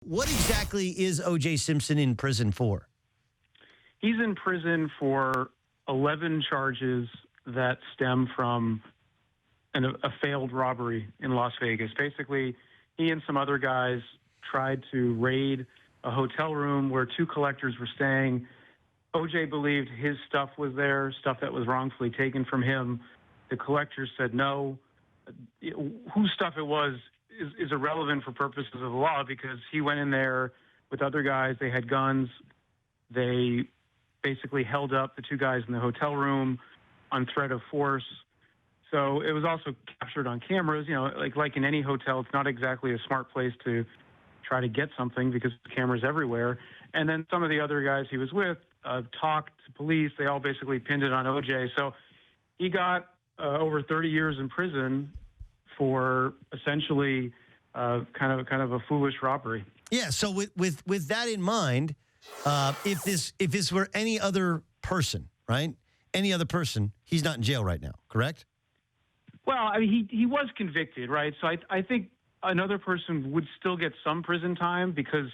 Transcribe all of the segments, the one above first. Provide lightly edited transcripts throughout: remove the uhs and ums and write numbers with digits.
What exactly is OJ Simpson in prison for? He's in prison for 11 charges that stem from a failed robbery in Las Vegas. Basically, he and some other guys tried to raid a hotel room where two collectors were staying. OJ believed his stuff was there, stuff that was wrongfully taken from him. The collectors said no. Whose stuff it was is irrelevant for purposes of the law because he went in there with other guys. They had guns. They basically held up the two guys in the hotel room on threat of force. So it was also captured on cameras. You know, like in any hotel, it's not exactly a smart place to try to get something because the cameras everywhere. And then some of the other guys he was with talked to police. They all basically pinned it on OJ. So he got over 30 years in prison for essentially kind of a foolish robbery. Yeah. So with that in mind, if this were any other person, right? Any other person, he's not in jail right now, correct? Well, I mean, he was convicted, right? So I think another person would still get some prison time because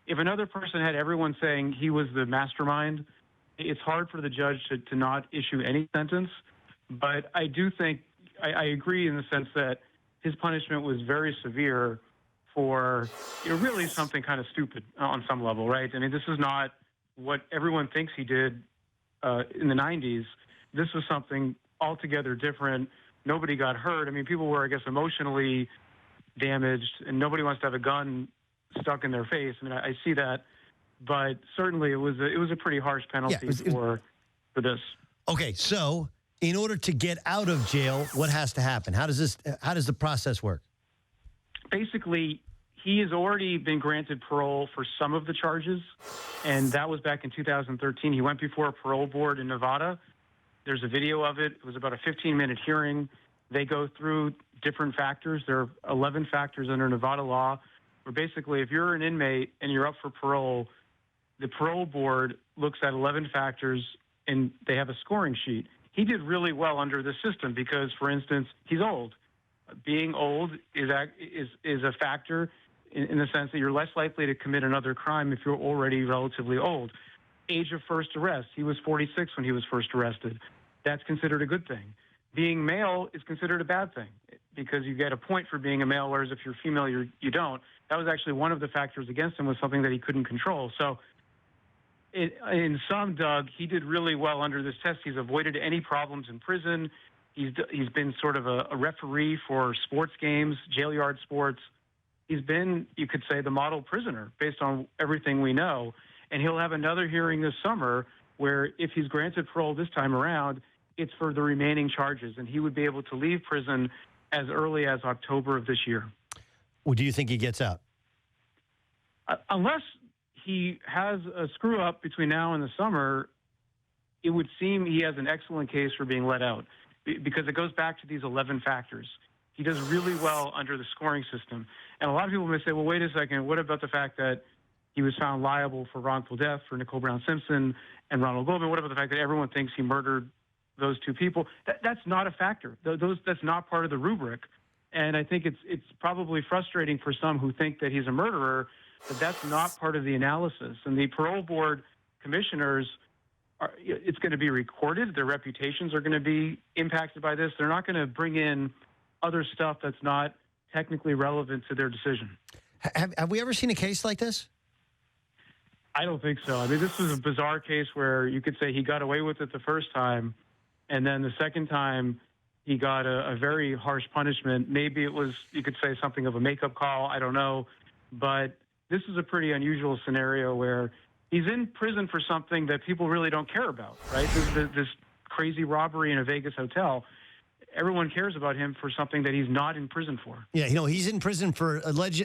if another person had everyone saying he was the mastermind, it's hard for the judge to not issue any sentence. But I do think I agree in the sense that his punishment was very severe for really something kind of stupid on some level, right? I mean, this is not what everyone thinks he did in the 90s. This was something altogether different. Nobody got hurt. I mean, people were, I guess, emotionally damaged, and nobody wants to have a gun stuck in their face. I mean, I see that, but certainly it was a pretty harsh penalty for this. Okay, so in order to get out of jail, what has to happen? How does the process work? Basically, he has already been granted parole for some of the charges, and that was back in 2013. He went before a parole board in Nevada. There's a video of it. It was about a 15-minute hearing. They go through different factors. There are 11 factors under Nevada law where basically if you're an inmate and you're up for parole, the parole board looks at 11 factors and they have a scoring sheet. He did really well under the system because, for instance, he's old. Being old is a factor in the sense that you're less likely to commit another crime if you're already relatively old. Age of first arrest. He was 46 when he was first arrested. That's considered a good thing. Being male is considered a bad thing because you get a point for being a male, whereas if you're female, you don't. That was actually one of the factors against him was something that he couldn't control. So in sum, Doug, he did really well under this test. He's avoided any problems in prison. He's been sort of a referee for sports games, jail yard sports. He's been, you could say, the model prisoner based on everything we know. And he'll have another hearing this summer where if he's granted parole this time around, it's for the remaining charges. And he would be able to leave prison as early as October of this year. Well, do you think he gets out? Unless he has a screw up between now and the summer, it would seem he has an excellent case for being let out because it goes back to these 11 factors. He does really well under the scoring system. And a lot of people may say, well, wait a second, what about the fact that he was found liable for wrongful death for Nicole Brown Simpson and Ronald Goldman? What about the fact that everyone thinks he murdered those two people? That's not a factor. That's not part of the rubric. And I think it's probably frustrating for some who think that he's a murderer, but that's not part of the analysis. And the parole board commissioners, it's going to be recorded. Their reputations are going to be impacted by this. They're not going to bring in other stuff that's not technically relevant to their decision. Have we ever seen a case like this? I don't think so. I mean, this was a bizarre case where you could say he got away with it the first time, and then the second time he got a very harsh punishment. Maybe it was, you could say, something of a makeup call. I don't know. But this is a pretty unusual scenario where he's in prison for something that people really don't care about, right? This crazy robbery in a Vegas hotel. Everyone cares about him for something that he's not in prison for. Yeah, he's in prison for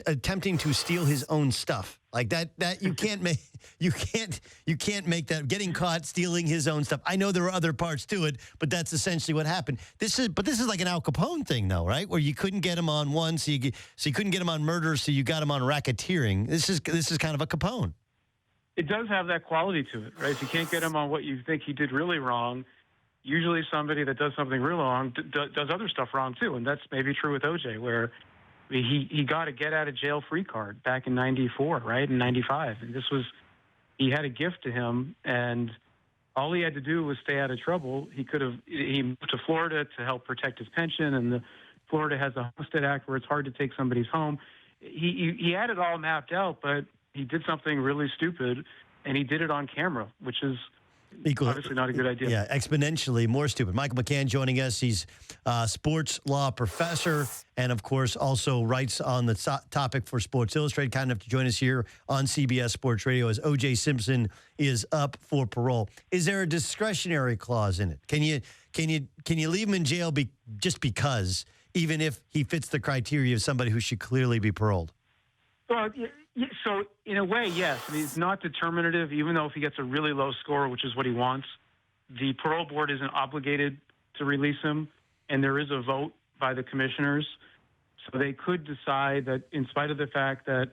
attempting to steal his own stuff. Like that you can't make make that, getting caught stealing his own stuff. I know there are other parts to it, but that's essentially what happened. This is like an Al Capone thing though, right? Where you couldn't get him on one, so you couldn't get him on murder, so you got him on racketeering. This is kind of a Capone. It does have that quality to it, right? If you can't get him on what you think he did really wrong, usually somebody that does something real wrong does other stuff wrong too, and that's maybe true with OJ, where I mean, he got a get out of jail free card back in '94, right, in '95, and he had a gift to him, and all he had to do was stay out of trouble. He moved to Florida to help protect his pension, and Florida has a Homestead Act where it's hard to take somebody's home. He had it all mapped out, but he did something really stupid, and he did it on camera, which is obviously not a good idea. Yeah, exponentially more stupid. Michael McCann joining us. He's a sports law professor and, of course, also writes on the topic for Sports Illustrated. Kind enough to join us here on CBS Sports Radio as OJ Simpson is up for parole. Is there a discretionary clause in it? Can you leave him in jail just because, even if he fits the criteria of somebody who should clearly be paroled? Well, so in a way, yes. I mean, it's not determinative, even though if he gets a really low score, which is what he wants, the parole board isn't obligated to release him, and there is a vote by the commissioners. So they could decide that in spite of the fact that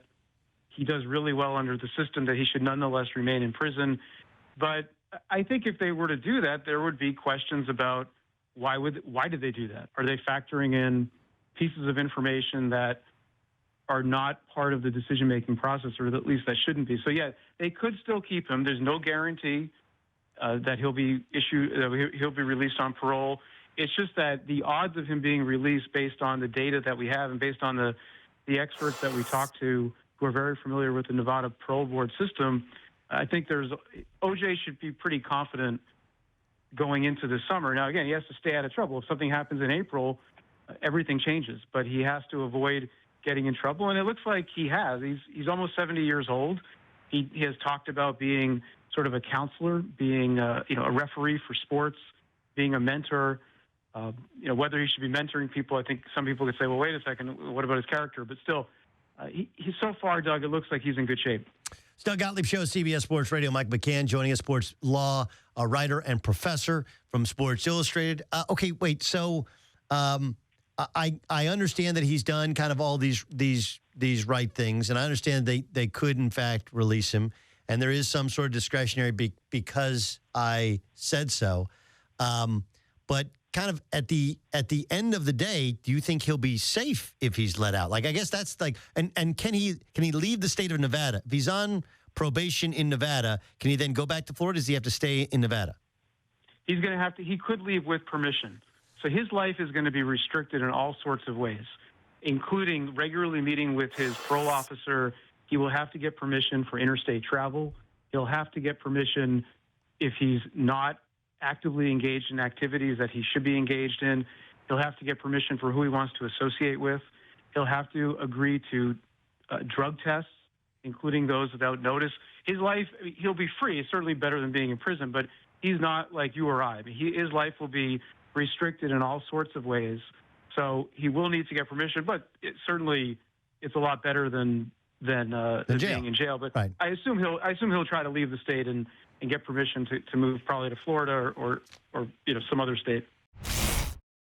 he does really well under the system, that he should nonetheless remain in prison. But I think if they were to do that, there would be questions about why did they do that? Are they factoring in pieces of information that are not part of the decision-making process, or at least that shouldn't be? So, yeah, they could still keep him. There's no guarantee that he'll be released on parole. It's just that the odds of him being released based on the data that we have and based on the experts that we talk to who are very familiar with the Nevada parole board system, I think OJ should be pretty confident going into the summer. Now, again, he has to stay out of trouble. If something happens in April, everything changes, but he has to avoid getting in trouble, and it looks like he has. He's almost 70 years old. He has talked about being sort of a counselor, being a referee for sports, being a mentor. Whether he should be mentoring people, I think some people could say, well, wait a second, what about his character? But still, he's so far, Doug, it looks like he's in good shape. It's Doug Gottlieb Show, CBS Sports Radio. Mike McCann joining us, sports law writer and professor from Sports Illustrated. Okay, wait, so I understand that he's done kind of all these right things, and I understand they could, in fact, release him, and there is some sort of discretionary because I said so. But kind of at the end of the day, do you think he'll be safe if he's let out? Like, I guess that's like, and can he leave the state of Nevada? If he's on probation in Nevada, can he then go back to Florida? Does he have to stay in Nevada? He's going to have to. He could leave with permission. So his life is going to be restricted in all sorts of ways, including regularly meeting with his parole officer. He will have to get permission for interstate travel. He'll have to get permission if he's not actively engaged in activities that he should be engaged in. He'll have to get permission for who he wants to associate with. He'll have to agree to drug tests, including those without notice. His life, he'll be free. It's certainly better than being in prison, but he's not like you or I. His life will be restricted in all sorts of ways. So he will need to get permission, but it's a lot better than being in jail. But right. I assume he'll try to leave the state and get permission to move probably to Florida or some other state.